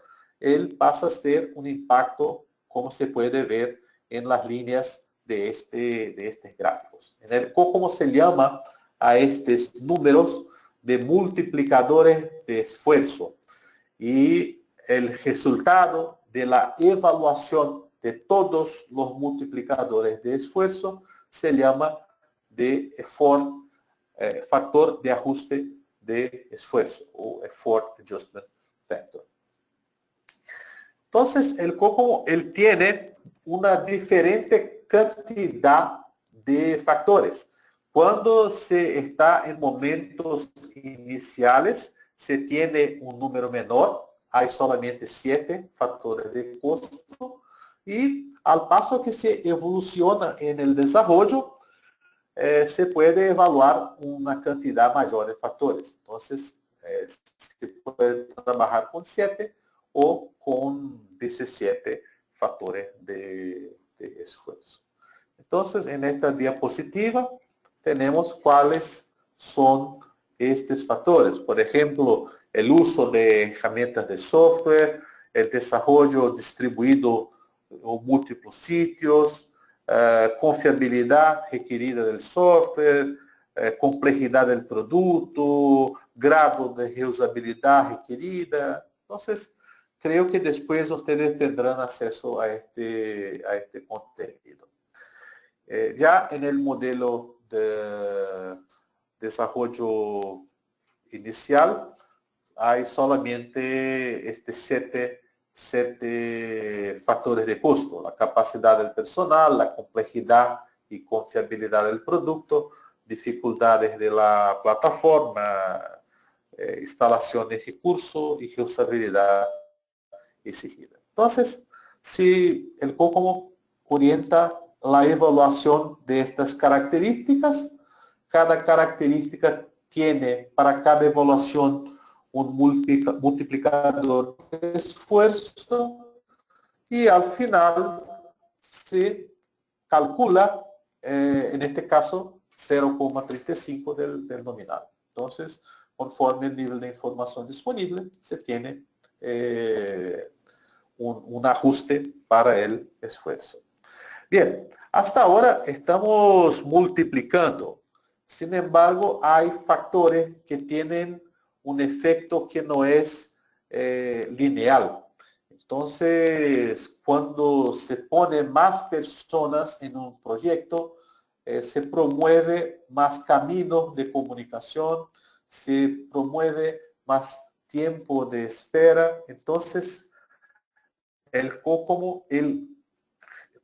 él pasa a ser un impacto, como se puede ver en las líneas de estos gráficos. En el COCOMO se llama a estos números de multiplicadores de esfuerzo. Y el resultado de la evaluación de todos los multiplicadores de esfuerzo se llama de factor de ajuste de esfuerzo o effort adjustment factor. Entonces, el COCOMO él tiene una diferente cantidad de factores. Cuando se está en momentos iniciales, se tiene un número menor, hay solamente 7 factores de costo, y al paso que se evoluciona en el desarrollo, se puede evaluar una cantidad mayor de factores. Entonces, se puede trabajar con 7 o con 17 factores de esfuerzo. Entonces, en esta diapositiva tenemos cuáles son estos factores. Por ejemplo, el uso de herramientas de software, el desarrollo distribuido en múltiples sitios, confiabilidad requerida del software, complejidad del producto, grado de reusabilidad requerida. Entonces, creo que después ustedes tendrán acceso a este contenido. Ya en el modelo de desarrollo inicial, hay solamente siete factores de costo: la capacidad del personal, la complejidad y confiabilidad del producto, dificultades de la plataforma, instalación de recursos y reusabilidad exigida. Entonces, si el COCOMO orienta la evaluación de estas características, cada característica tiene para cada evaluación un multiplicador de esfuerzo y al final se calcula, en este caso, 0,35 del nominal. Entonces, conforme el nivel de información disponible, se tiene un ajuste para el esfuerzo. Bien, hasta ahora estamos multiplicando. Sin embargo, hay factores que tienen un efecto que no es lineal. Entonces, cuando se ponen más personas en un proyecto, se promueve más caminos de comunicación, se promueve más tiempo de espera. Entonces, el COCOMO, él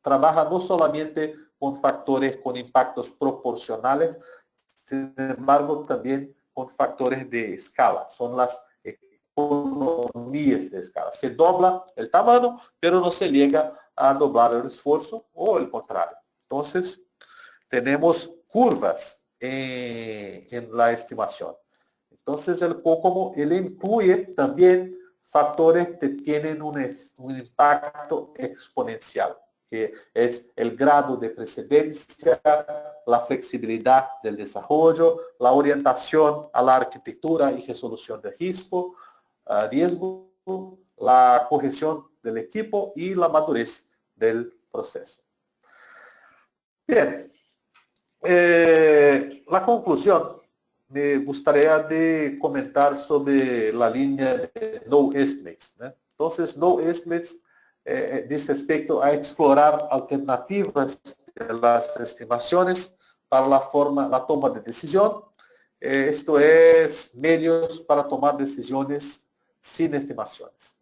trabaja no solamente con factores con impactos proporcionales, sin embargo también con factores de escala. Son las economías de escala. Se dobla el tamaño, pero no se llega a doblar el esfuerzo o el contrario. Entonces, tenemos curvas en la estimación. Entonces, el COCOMO, él incluye también factores que tienen un impacto exponencial, que es el grado de precedencia, la flexibilidad del desarrollo, la orientación a la arquitectura y resolución de riesgo, la cohesión del equipo y la madurez del proceso. Bien, la conclusión, me gustaría de comentar sobre la línea de no estimates, ¿no? Entonces, no estimates dice respecto a explorar alternativas de las estimaciones para la toma de decisión. Esto es medios para tomar decisiones sin estimaciones.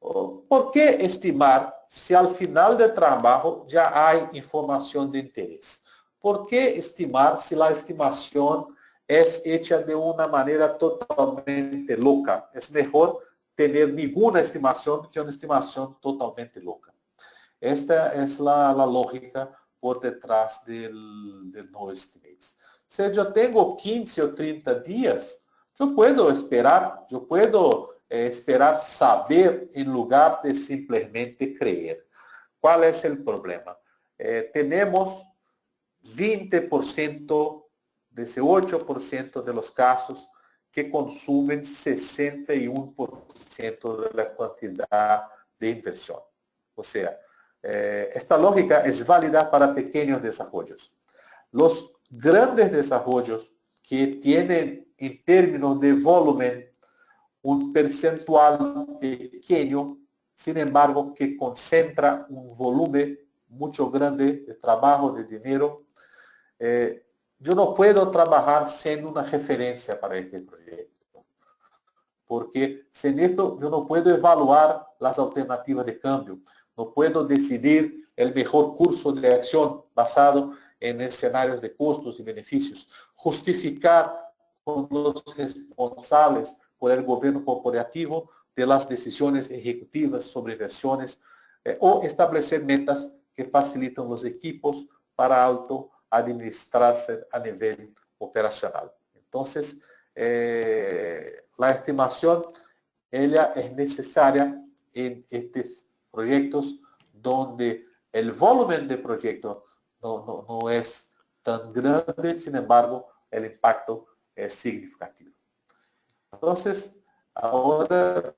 ¿Por qué estimar si al final del trabajo ya hay información de interés? ¿Por qué estimar si la estimación es hecha de una manera totalmente loca? Es mejor tener ninguna estimación que una estimación totalmente loca. Esta es la lógica por detrás del no estimates. Si yo tengo 15 o 30 días, yo puedo esperar, esperar saber en lugar de simplemente creer. ¿Cuál es el problema? Tenemos 20% de ese 8% de los casos que consumen 61% de la cantidad de inversión. O sea, esta lógica es válida para pequeños desarrollos. Los grandes desarrollos que tienen en términos de volumen un percentual pequeño, sin embargo, que concentra un volumen mucho grande de trabajo, de dinero, yo no puedo trabajar sin una referencia para este proyecto. Porque sin esto yo no puedo evaluar las alternativas de cambio. No puedo decidir el mejor curso de acción basado en escenarios de costos y beneficios. Justificar con los responsables por el gobierno corporativo de las decisiones ejecutivas sobre inversiones o establecer metas que facilitan los equipos para autoadministrarse a nivel operacional. Entonces, la estimación ella es necesaria en estos proyectos donde el volumen de proyecto no es tan grande, sin embargo, el impacto es significativo. Entonces, ahora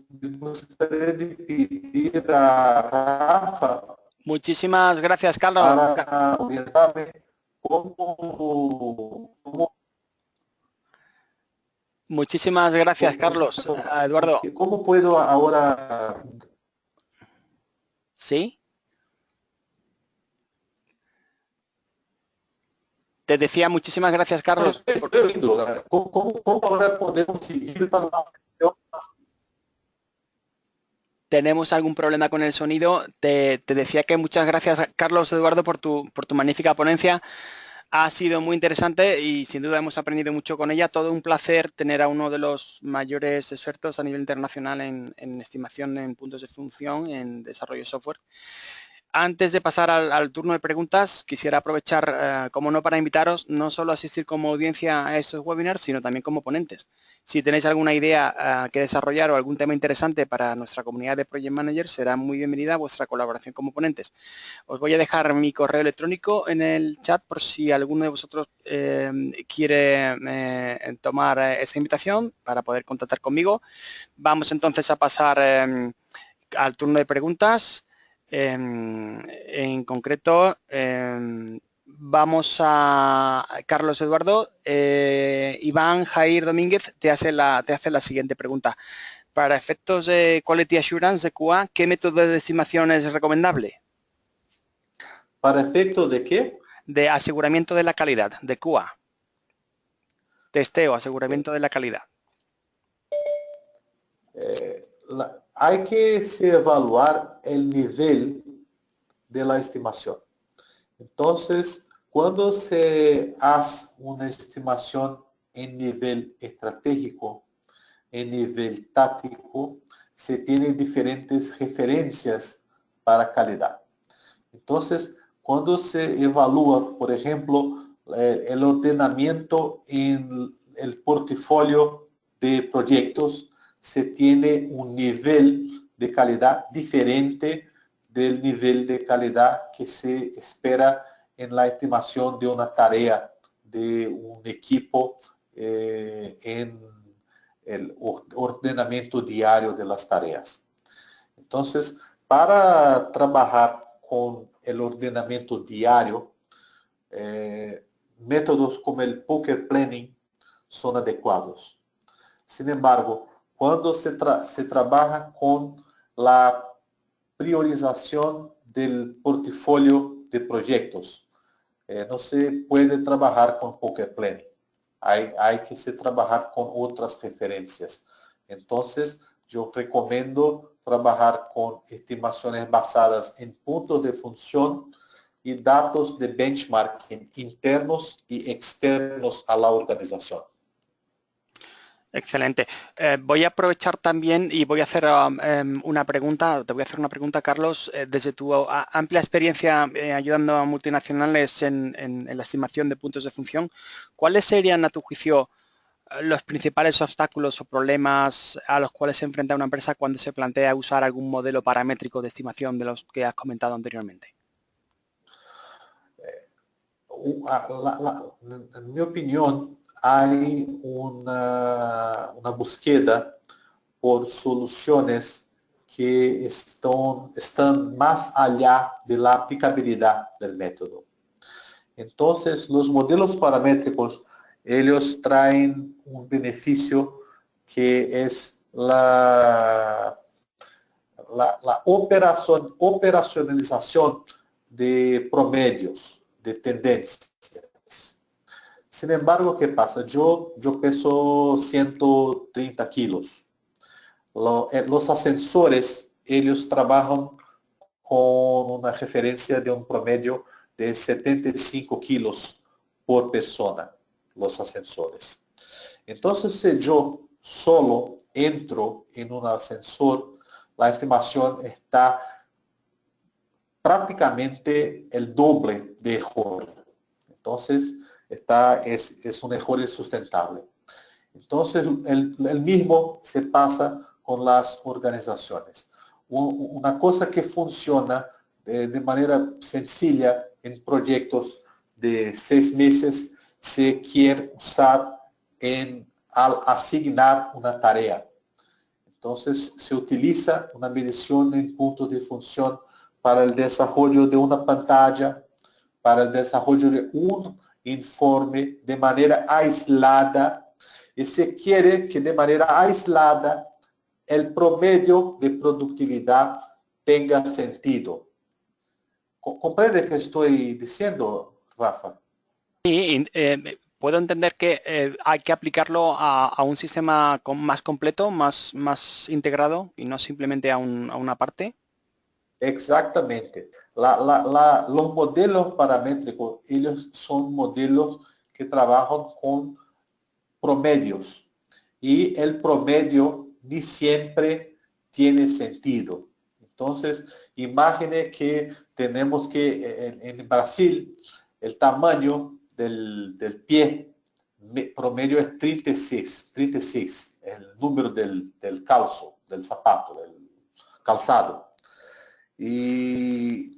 me gustaría de pedir a Rafa. Muchísimas gracias, Carlos. Para orientarme cómo Muchísimas gracias, Carlos. Eduardo. ¿Cómo puedo ahora? ¿Sí? Te decía muchísimas gracias, Carlos. ¿Cómo ahora podemos seguir para la sesión? Tenemos algún problema con el sonido. Te decía que muchas gracias, Carlos, Eduardo, por tu magnífica ponencia. Ha sido muy interesante y sin duda hemos aprendido mucho con ella. Todo un placer tener a uno de los mayores expertos a nivel internacional en estimación en puntos de función, en desarrollo de software. Antes de pasar al turno de preguntas, quisiera aprovechar, como no, para invitaros no solo a asistir como audiencia a estos webinars, sino también como ponentes. Si tenéis alguna idea que desarrollar o algún tema interesante para nuestra comunidad de Project Managers, será muy bienvenida vuestra colaboración como ponentes. Os voy a dejar mi correo electrónico en el chat por si alguno de vosotros quiere tomar esa invitación para poder contactar conmigo. Vamos entonces a pasar al turno de preguntas. En concreto, vamos a Carlos Eduardo. Iván Jair Domínguez te hace la siguiente pregunta. Para efectos de Quality Assurance de QA, ¿qué método de estimación es recomendable? ¿Para efectos de qué? De aseguramiento de la calidad, de QA. Testeo, aseguramiento de la calidad. Hay que evaluar el nivel de la estimación. Entonces, cuando se hace una estimación en nivel estratégico, en nivel táctico, se tienen diferentes referencias para calidad. Entonces, cuando se evalúa, por ejemplo, el ordenamiento en el portafolio de proyectos se tiene un nivel de calidad diferente del nivel de calidad que se espera en la estimación de una tarea de un equipo en el ordenamiento diario de las tareas. Entonces, para trabajar con el ordenamiento diario, métodos como el Poker Planning son adecuados. Sin embargo, cuando se trabaja con la priorización del portafolio de proyectos, no se puede trabajar con Poker Planning. Hay que trabajar con otras referencias. Entonces, yo recomiendo trabajar con estimaciones basadas en puntos de función y datos de benchmarking internos y externos a la organización. Excelente. Voy a aprovechar también y voy a hacer una pregunta. Te voy a hacer una pregunta, Carlos. Desde tu amplia experiencia ayudando a multinacionales en la estimación de puntos de función, ¿cuáles serían, a tu juicio, los principales obstáculos o problemas a los cuales se enfrenta una empresa cuando se plantea usar algún modelo paramétrico de estimación de los que has comentado anteriormente? En mi opinión, hay una búsqueda por soluciones que están más allá de la aplicabilidad del método. Entonces, los modelos paramétricos, ellos traen un beneficio que es la operacionalización de promedios, de tendencias. Sin embargo, ¿qué pasa? Yo peso 130 kilos. Los ascensores, ellos trabajan con una referencia de un promedio de 75 kilos por persona, los ascensores. Entonces, si yo solo entro en un ascensor, la estimación está prácticamente el doble de error. Entonces, es un error insustentable. Entonces, el mismo se pasa con las organizaciones. Una cosa que funciona de manera sencilla en proyectos de 6 meses se quiere usar al asignar una tarea. Entonces, se utiliza una medición en puntos de función para el desarrollo de una pantalla, para el desarrollo de un informe de manera aislada, y se quiere que de manera aislada el promedio de productividad tenga sentido. ¿Comprende que estoy diciendo, Rafa? Sí, puedo entender que hay que aplicarlo a un sistema más completo, más integrado y no simplemente a una parte. Exactamente. Los modelos paramétricos, ellos son modelos que trabajan con promedios y el promedio ni siempre tiene sentido. Entonces, imagine que tenemos que en Brasil el tamaño del pie promedio es 36, el número del calzo, del zapato, del calzado. Y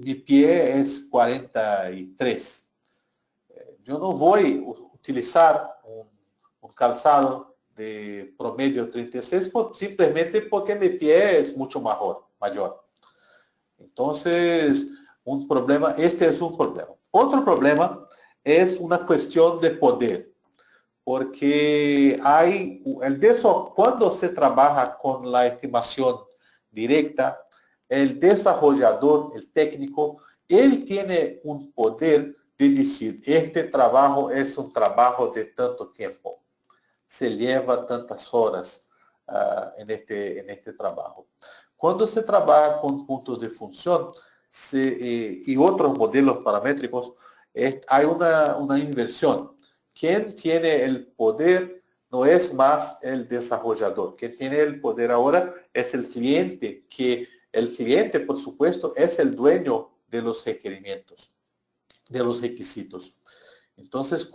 mi pie es 43. Yo no voy a utilizar un calzado de promedio 36 simplemente porque mi pie es mucho mayor. Entonces, este es un problema. Otro problema es una cuestión de poder, porque cuando se trabaja con la estimación directa, el desarrollador, el técnico, él tiene un poder de decir, este trabajo es un trabajo de tanto tiempo, se lleva tantas horas en este trabajo. Cuando se trabaja con puntos de función y otros modelos paramétricos, hay una inversión. Quien tiene el poder no es más el desarrollador. Quien tiene el poder ahora es el cliente, que el cliente, por supuesto, es el dueño de los requerimientos, de los requisitos. Entonces,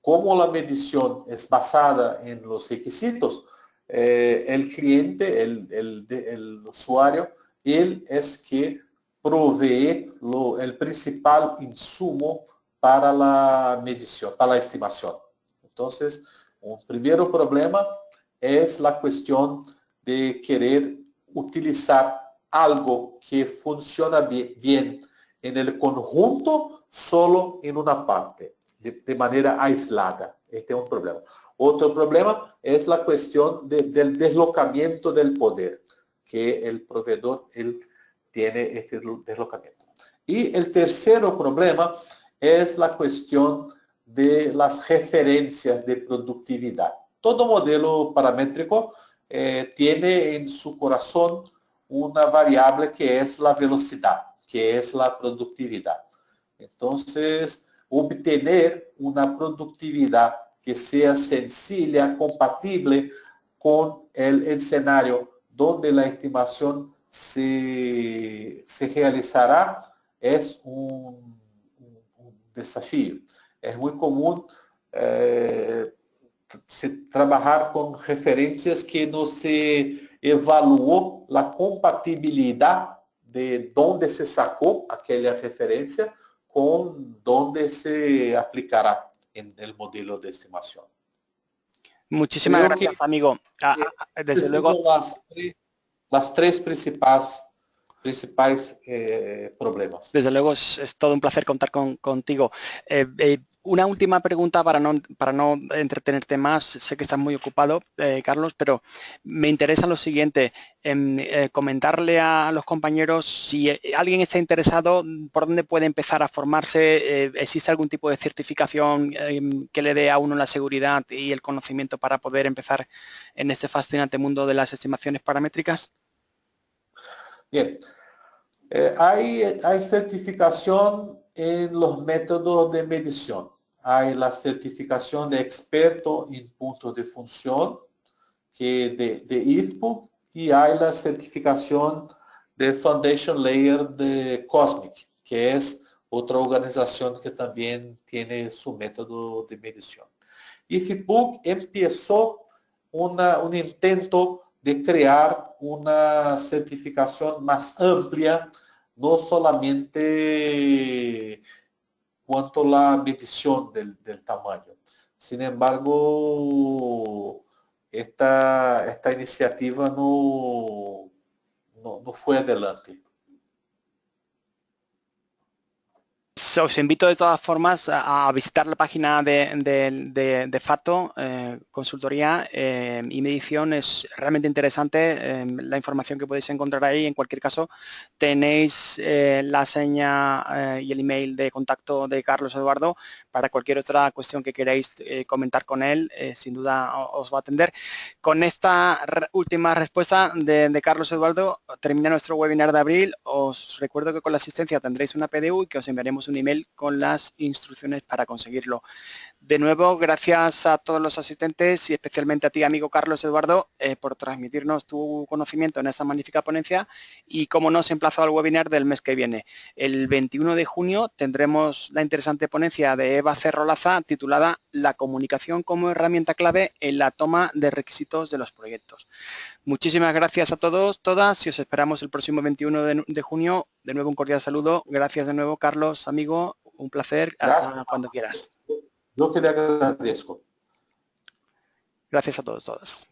como la medición es basada en los requisitos, el cliente, el usuario, él es que provee el principal insumo para la medición, para la estimación. Entonces, un primer problema es la cuestión de querer utilizar algo que funciona bien en el conjunto, solo en una parte, de manera aislada. Este es un problema. Otro problema es la cuestión del deslocamiento del poder, que el proveedor él tiene este deslocamiento. Y el tercer problema es la cuestión de las referencias de productividad. Todo modelo paramétrico tiene en su corazón una variable que es la velocidad, que es la productividad. Entonces, obtener una productividad que sea sencilla, compatible con el escenario donde la estimación se realizará, es un desafío. Es muy común trabajar con referencias que no se evaluó la compatibilidad de dónde se sacó aquella referencia con dónde se aplicará en el modelo de estimación. Muchísimas gracias, amigo. Desde luego, las tres principales problemas. Desde luego es todo un placer contar contigo. Una última pregunta para no entretenerte más. Sé que estás muy ocupado, Carlos, pero me interesa lo siguiente. Comentarle a los compañeros si alguien está interesado, por dónde puede empezar a formarse. ¿Existe algún tipo de certificación que le dé a uno la seguridad y el conocimiento para poder empezar en este fascinante mundo de las estimaciones paramétricas? Bien. Hay certificación en los métodos de medición. Hay la certificación de experto en puntos de función que de IFPO, y hay la certificación de Foundation Layer de Cosmic, que es otra organización que también tiene su método de medición. IFPO empezó un intento de crear una certificación más amplia, no solamente cuanto a la medición del tamaño. Sin embargo, esta iniciativa no fue adelante. Os invito de todas formas a visitar la página de Fato, consultoría y medición. Es realmente interesante la información que podéis encontrar ahí. En cualquier caso, tenéis la seña y el email de contacto de Carlos Eduardo para cualquier otra cuestión que queráis comentar con él. Sin duda os va a atender. Con esta última respuesta de Carlos Eduardo, termina nuestro webinar de abril. Os recuerdo que con la asistencia tendréis una PDU y que os enviaremos un email con las instrucciones para conseguirlo. De nuevo, gracias a todos los asistentes y especialmente a ti, amigo Carlos Eduardo, por transmitirnos tu conocimiento en esta magnífica ponencia, y como no, os emplazo al webinar del mes que viene. El 21 de junio tendremos la interesante ponencia de Eva Cerrolaza titulada La comunicación como herramienta clave en la toma de requisitos de los proyectos. Muchísimas gracias a todos, todas, y os esperamos el próximo 21 de junio. De nuevo un cordial saludo. Gracias de nuevo, Carlos, amigo. Un placer. Hasta cuando quieras. Yo que le agradezco. Gracias a todos, todas.